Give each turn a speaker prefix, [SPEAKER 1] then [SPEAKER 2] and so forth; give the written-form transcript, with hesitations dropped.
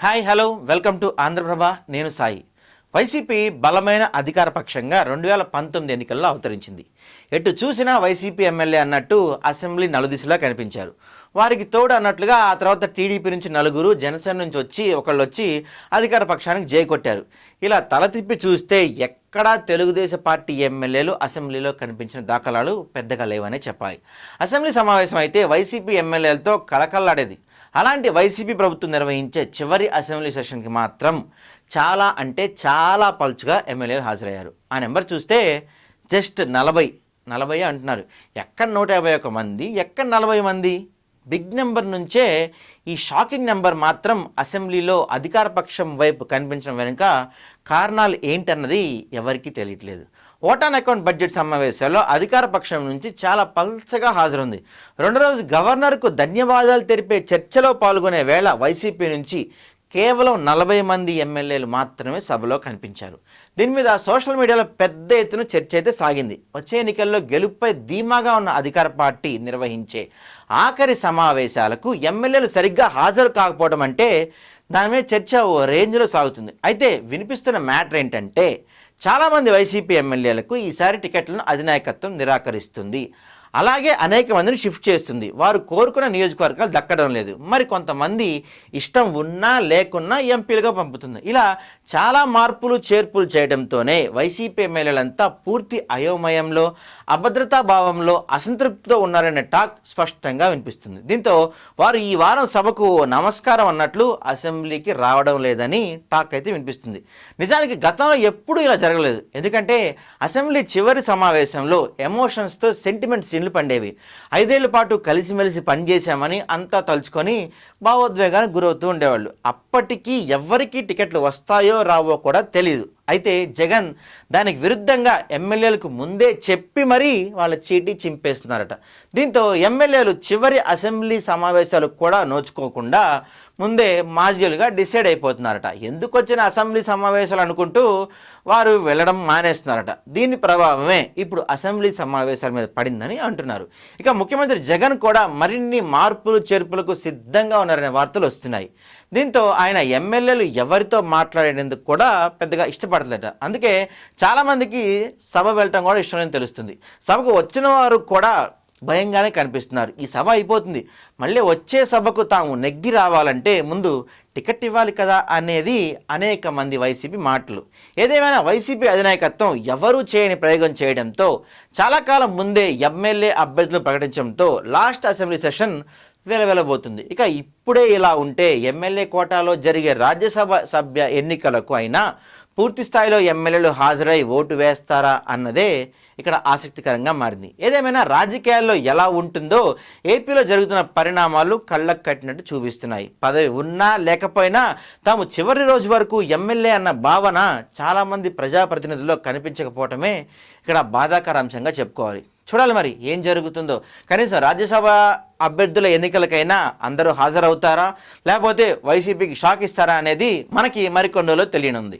[SPEAKER 1] Hi hello welcome to Andhraprabha. నేను Sai. YCP బలమైన అధికార పక్షంగా 2019 ఎన్నికల్లో అవతరించింది. ఎటు చూసినా వైసీపీ ఎమ్మెల్యే అన్నట్టు అసెంబ్లీ నలుదిశలా కనిపించారు. వారికి తోడు అన్నట్లుగా ఆ తర్వాత టీడీపీ నుంచి నలుగురు, జనసేన నుంచి ఒకళ్ళు వచ్చి అధికార పక్షానికి జై కొట్టారు. ఇలా తల తిప్పి చూస్తే ఎక్కడా తెలుగుదేశం పార్టీ ఎమ్మెల్యేలు అసెంబ్లీలో కనిపించిన దాఖలాలు పెద్దగా లేవనే చెప్పాలి. అసెంబ్లీ సమావేశం అయితే వైసీపీ ఎమ్మెల్యేలతో కళకళలాడేది. అలాంటి వైసీపీ ప్రభుత్వం నిర్వహించే చివరి అసెంబ్లీ సెషన్కి మాత్రం చాలా అంటే చాలా పలుచుగా ఎమ్మెల్యేలు హాజరయ్యారు. ఆ నెంబర్ చూస్తే జస్ట్ 40 అంటున్నారు. ఎక్కడ 151 మంది, ఎక్కడ 40 మంది? బిగ్ నెంబర్ నుంచే ఈ షాకింగ్ నెంబర్ మాత్రం అసెంబ్లీలో అధికార పక్షం వైపు కనిపించడం వెనుక కారణాలు ఏంటన్నది ఎవరికీ తెలియట్లేదు. ఓట్ ఆన్ అకౌంట్ బడ్జెట్ సమావేశాల్లో అధికార పక్షం నుంచి చాలా పల్చగా హాజరుంది. రెండో రోజు గవర్నర్కు ధన్యవాదాలు తెలిపే చర్చలో పాల్గొనే వేళ వైసీపీ నుంచి కేవలం 40 మంది ఎమ్మెల్యేలు మాత్రమే సభలో కనిపించారు. దీని మీద సోషల్ మీడియాలో పెద్ద ఎత్తున చర్చ అయితే సాగింది. వచ్చే ఎన్నికల్లో గెలుపుపై ధీమాగా ఉన్న అధికార పార్టీ నిర్వహించే ఆఖరి సమావేశాలకు ఎమ్మెల్యేలు సరిగ్గా హాజరు కాకపోవడం అంటే దాని మీద చర్చ ఓ రేంజ్లో సాగుతుంది. అయితే వినిపిస్తున్న మ్యాటర్ ఏంటంటే చాలామంది వైసీపీ ఎమ్మెల్యేలకు ఈసారి టికెట్లను అధినాయకత్వం నిరాకరిస్తుంది. అలాగే అనేక మందిని షిఫ్ట్ చేస్తుంది. వారు కోరుకున్న నియోజకవర్గాలు దక్కడం లేదు. మరి కొంతమంది ఇష్టం ఉన్నా లేకున్నా ఎంపీలుగా పంపుతుంది. ఇలా చాలా మార్పులు చేర్పులు చేయడంతోనే వైసీపీ ఎమ్మెల్యేలంతా పూర్తి అయోమయంలో, అభద్రతా భావంలో, అసంతృప్తితో ఉన్నారనే టాక్ స్పష్టంగా వినిపిస్తుంది. దీంతో వారు ఈ వారం సభకు నమస్కారం అన్నట్లు అసెంబ్లీకి రావడం లేదని టాక్ అయితే వినిపిస్తుంది. నిజానికి గతంలో ఎప్పుడూ ఇలా జరగలేదు. ఎందుకంటే అసెంబ్లీ చివరి సమావేశంలో ఎమోషన్స్తో సెంటిమెంట్స్ ఇండ్లు పండేవి. 5 ఏళ్ల పాటు కలిసిమెలిసి పనిచేశామని అంతా తలుచుకొని భావోద్వేగానికి గురవుతూ ఉండేవాళ్ళు. అప్పటికీ ఎవరికి టికెట్లు వస్తాయో రావో కూడా తెలియదు. అయితే జగన్ దానికి విరుద్ధంగా ఎమ్మెల్యేలకు ముందే చెప్పి మరీ వాళ్ళ చీటీ చింపేస్తున్నారట. దీంతో ఎమ్మెల్యేలు చివరి అసెంబ్లీ సమావేశాలకు కూడా నోచుకోకుండా ముందే మాజీలుగా డిసైడ్ అయిపోతున్నారట. ఎందుకు వచ్చిన అసెంబ్లీ సమావేశాలు అనుకుంటూ వారు వెళ్ళడం మానేస్తున్నారట. దీని ప్రభావమే ఇప్పుడు అసెంబ్లీ సమావేశాల మీద పడిందని అంటున్నారు. ఇక ముఖ్యమంత్రి జగన్ కూడా మరిన్ని మార్పులు చేర్పులకు సిద్ధంగా ఉన్నారనే వార్తలు వస్తున్నాయి. దీంతో ఆయన ఎమ్మెల్యేలు ఎవరితో మాట్లాడేందుకు కూడా పెద్దగా ఇష్టపడలేట. అందుకే చాలామందికి సభ వెళ్ళటం కూడా ఇష్టమని తెలుస్తుంది. సభకు వచ్చిన వారు కూడా భయంగానే కనిపిస్తున్నారు. ఈ సభ అయిపోతుంది, మళ్ళీ వచ్చే సభకు తాము నెగ్గి రావాలంటే ముందు టికెట్ ఇవ్వాలి కదా అనేది అనేక మంది వైసీపీ మాటలు. ఏదేమైనా వైసీపీ అధినాయకత్వం ఎవరూ చేయని ప్రయోగం చేయడంతో చాలా కాలం ముందే ఎమ్మెల్యే అభ్యర్థులు ప్రకటించడంతో లాస్ట్ అసెంబ్లీ సెషన్ వెలవెలబోతుంది. ఇక ఇప్పుడే ఇలా ఉంటే ఎమ్మెల్యే కోటాలో జరిగే రాజ్యసభ సభ్య ఎన్నికలకు అయినా పూర్తి స్థాయిలో ఎమ్మెల్యేలు హాజరై ఓటు వేస్తారా అన్నదే ఇక్కడ ఆసక్తికరంగా మారింది. ఏదేమైనా రాజకీయాల్లో ఎలా ఉంటుందో ఏపీలో జరుగుతున్న పరిణామాలు కళ్ళకు కట్టినట్టు చూపిస్తున్నాయి. పదవి ఉన్నా లేకపోయినా తాము చివరి రోజు వరకు ఎమ్మెల్యే అన్న భావన చాలామంది ప్రజాప్రతినిధుల్లో కనిపించకపోవటమే ఇక్కడ బాధాకర అంశంగా చెప్పుకోవాలి. చూడాలి మరి ఏం జరుగుతుందో. కనీసం రాజ్యసభ అభ్యర్థుల ఎన్నికలకైనా అందరూ హాజరవుతారా, లేకపోతే వైసీపీకి షాక్ ఇస్తారా అనేది మనకి మరికొన్నిలో తెలియనుంది.